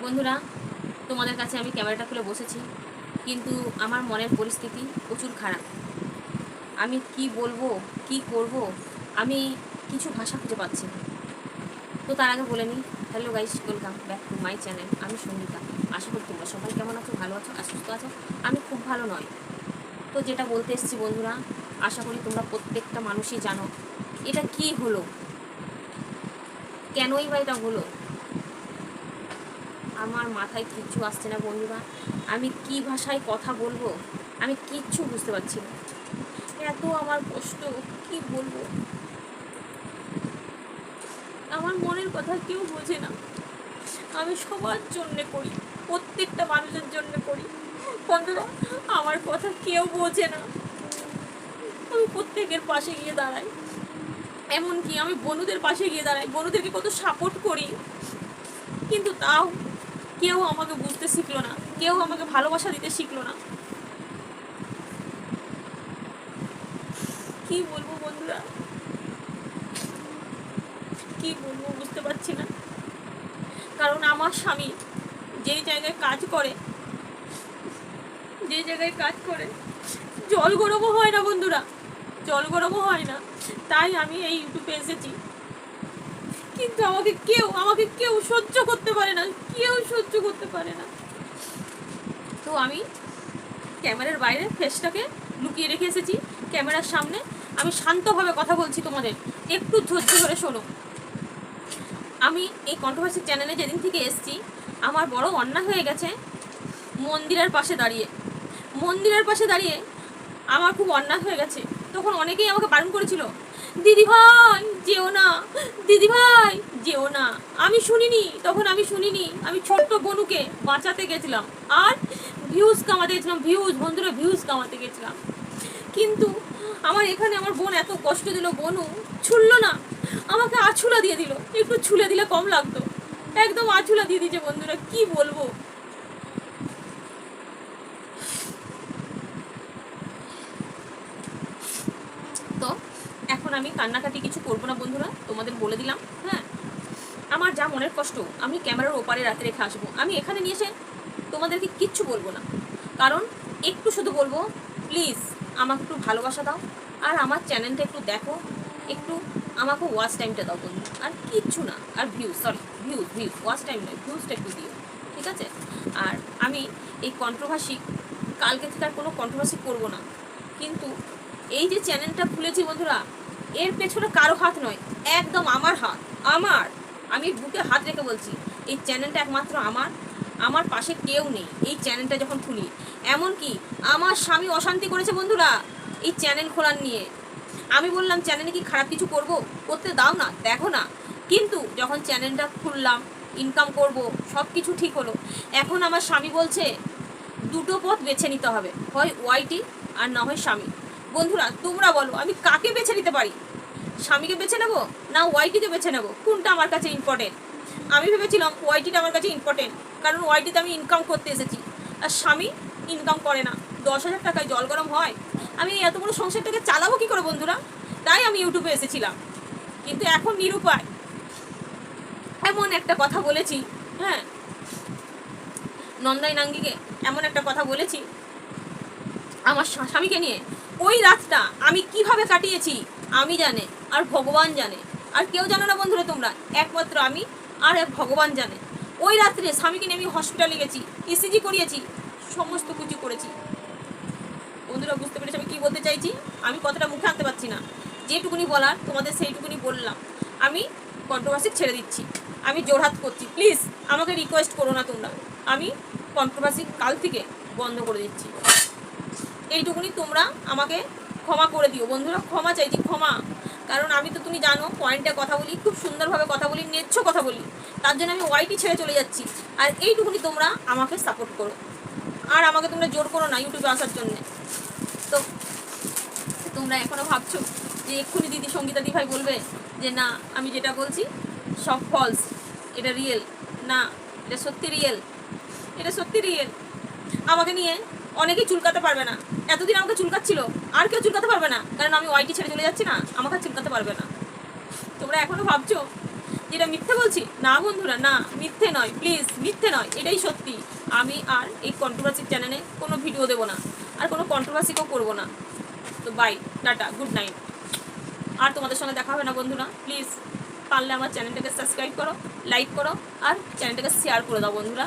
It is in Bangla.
বন্ধুরা, তোমাদের কাছে আমি ক্যামেরাটা খুলে বসেছি, কিন্তু আমার মনের পরিস্থিতি প্রচুর খারাপ। আমি কি বলবো, কি করব, আমি কিছু ভাষা খুঁজে পাচ্ছি না। তো তার আগে বলে নিই, hello guys, welcome back to my channel. আমি সঙ্গীতা। আশা করি তোমরা সবাই কেমন আছো, ভালো আছো আর সুস্থ আছো। আমি খুব ভালো নয়। তো যেটা বলতে এসেছি বন্ধুরা, আশা করি তোমরা প্রত্যেকটা মানুষই জানো এটা কি হলো, কেনই বা এটা হলো। আমার মাথায় কিচ্ছু আসছে না বন্ধুরা। আমি কি ভাষায় কথা বলবো, আমি কিচ্ছু বুঝতে পারছি না। এত আমার কষ্ট, কি বলবো। আমার মনের কথা কেউ বোঝে না। আমি সবার জন্যে করি, প্রত্যেকটা মানুষের জন্য করি বন্ধুরা। আমার কথা কেউ বোঝে না। আমি প্রত্যেকের পাশে গিয়ে দাঁড়াই, এমনকি আমি বনুদের পাশে গিয়ে দাঁড়াই, বনুদেরকে কত সাপোর্ট করি, কিন্তু তাও কেউ আমাকে বুঝতে শিখলো না, কেউ আমাকে ভালোবাসা দিতে শিখলো না। কি বলবো বন্ধুরা, কি বলবো বুঝতে পারছি না। কারণ আমার স্বামী যেই জায়গায় কাজ করে, জল গরমও হয় না বন্ধুরা, জল গরমও হয় না। তাই আমি এই ইউটিউবে এসেছি, কিন্তু আমাকে কেউ সহ্য করতে পারে না, কেউ সহ্য করতে পারে না। তো আমি ক্যামেরার বাইরে ফেসটাকে লুকিয়ে রেখে এসেছি, ক্যামেরার সামনে আমি শান্তভাবে কথা বলছি। তোমাদের একটু ধৈর্য ধরে শোনো। আমি এই কন্ট্রোভার্সি চ্যানেলে যেদিন থেকে এসেছি, আমার বড় অন্যায় হয়ে গেছে। মন্দিরের পাশে দাঁড়িয়ে আমার খুব অন্যায় হয়ে গেছে। তখন অনেকেই আমাকে বারণ করেছিল, দিদি ভাই যেও না, দিদি ভাই যেও না। আমি শুনিনি, আমি ছোট্ট বনুকে বাঁচাতে গেছিলাম, আর ভিউজ কামাতে গেছিলাম, বন্ধুরা ভিউজ কামাতে গেছিলাম। কিন্তু আমার এখানে আমার বোন এত কষ্ট দিল, বনু ছুললো না, আমাকে আছুলা দিয়ে দিল। একটু ছুলে দিলে কম লাগতো, একদম আছুলা দিয়ে দিয়েছে বন্ধুরা। কি বলবো। তো এখন আমি কান্নাকাটি কিছু করবো না বন্ধুরা, তোমাদের বলে দিলাম। হ্যাঁ, আমার যা মনের কষ্ট আমি ক্যামেরার ওপারে রাতে রেখে আসবো। আমি এখানে নিয়ে এসে তোমাদেরকে কিচ্ছু বলবো না, কারণ একটু শুধু বলবো, প্লিজ আমাকে একটু ভালোবাসা দাও, আর আমার চ্যানেলটা একটু দেখো, একটু আমাকে ওয়াচ টাইমটা দাও বন্ধু, আর কিচ্ছু না। আর ভিউজ, ওয়াচ টাইম নয়, ভিউজটা একটু দিও, ঠিক আছে? আর আমি এই কন্ট্রোভার্সি, কালকে থেকে আর কোনো কন্ট্রোভার্সি করবো না। কিন্তু এই যে চ্যানেলটা খুলেছি বন্ধুরা, এর পেছনে কারো হাত নয়, একদম আমার হাত। আমি বুকে হাত রেখে বলছি, এই চ্যানেলটা একমাত্র আমার পাশে কেউ নেই এই চ্যানেলটা যখন খুলি। এমনকি আমার স্বামী অশান্তি করেছে বন্ধুরা এই চ্যানেল খোলার নিয়ে। আমি বললাম, চ্যানেলে কি খারাপ কিছু করতে দাও না, দেখো না। কিন্তু যখন চ্যানেলটা খুললাম, ইনকাম করব, সব কিছু ঠিক হলো, এখন আমার স্বামী বলছে দুটো পথ বেছে নিতে হবে, হয় ওয়াইটি আর না হয় স্বামী। বন্ধুরা তোমরা বলো, আমি কাকে বেছে নিতে পারি? স্বামীকে বেছে নেবো না ওয়াইটিকে বেছে নেবো? কোনটা আমার কাছে ইম্পর্টেন্ট? আমি ভেবেছিলাম ওয়াইটিটা আমার কাছে ইম্পর্টেন্ট, কারণ ওয়াইটিতে আমি ইনকাম করতে এসেছি, আর স্বামী ইনকাম করে না। 10,000 টাকায় জল গরম হয়? আমি এত বড় সংসারটাকে চালাবো কী করে বন্ধুরা? তাই আমি ইউটিউবে এসেছিলাম, কিন্তু এখন নিরুপায়। এমন একটা কথা বলেছি, হ্যাঁ, নন্দাই নাঙ্গিকে এমন একটা কথা বলেছি আমার স্বামীকে নিয়ে। ওই রাতটা আমি কিভাবে কাটিয়েছি আমি জানে, আর ভগবান জানে, আর কেউ জানো না বন্ধুরা, তোমরা একমাত্র আমি আর এক ভগবান জানে। ওই রাত্রে স্বামীকে নিয়ে আমি হসপিটালে গেছি, ইসিজি করিয়েছি, সমস্ত কিছু করেছি। বন্ধুরা বুঝতে পেরেছি আমি কী বলতে চাইছি? আমি কথাটা মুখে আনতে পারছি না, যেটুকুনি বলার তোমাদের সেইটুকুনি বললাম। আমি কন্ট্রোভার্সি ছেড়ে দিচ্ছি, আমি জোরহাত করছি, প্লিজ আমাকে রিকোয়েস্ট করো না তোমরা। আমি কন্ট্রোভার্সি কাল থেকে বন্ধ করে দিচ্ছি, এইটুকুনি তোমরা আমাকে ক্ষমা করে দিও বন্ধুরা, ক্ষমা চাইছি, ক্ষমা। কারণ আমি তো তুমি জানো পয়েন্টে কথা বলি, খুব সুন্দরভাবে কথা বলি, নেচ্ছ কথা বলি, তার জন্য আমি ওয়াইটি ছেড়ে চলে যাচ্ছি। আর এইটুকুনি তোমরা আমাকে সাপোর্ট করো, আর আমাকে তোমরা জোর করো না ইউটিউবে আসার জন্যে। তো তোমরা এখনও ভাবছো যে এক্ষুনি দিদি সঙ্গীতা দি ভাই বলবে যে না আমি যেটা বলছি সব ফলস, এটা রিয়েল না, এটা সত্যি রিয়েল, এটা সত্যি রিয়েল। আমাকে নিয়ে অনেকেই চুলকাতে পারবে না, এতদিন আমাকে চুলকাচ্ছিল, আর কেউ চুলকাতে পারবে না, কারণ আমি ওয়াইটি ছেড়ে চলে যাচ্ছি না, আমাকে চুলকাতে পারবে না। তোমরা এখনও ভাবছো যেটা মিথ্যে বলছি? না বন্ধুরা, না, মিথ্যে নয়, প্লিজ, মিথ্যে নয়, এটাই সত্যি। আমি আর এই কন্ট্রোভার্সির চ্যানেলে কোনো ভিডিও দেবো না, আর কোনো কন্ট্রোভার্সিকেও করবো না। তো বাই, টাটা, গুড নাইট। আর তোমাদের সঙ্গে দেখা হবে না বন্ধুরা। প্লিজ পারলে আমার চ্যানেলটাকে সাবস্ক্রাইব করো, লাইক করো, আর চ্যানেলটাকে শেয়ার করে দাও বন্ধুরা।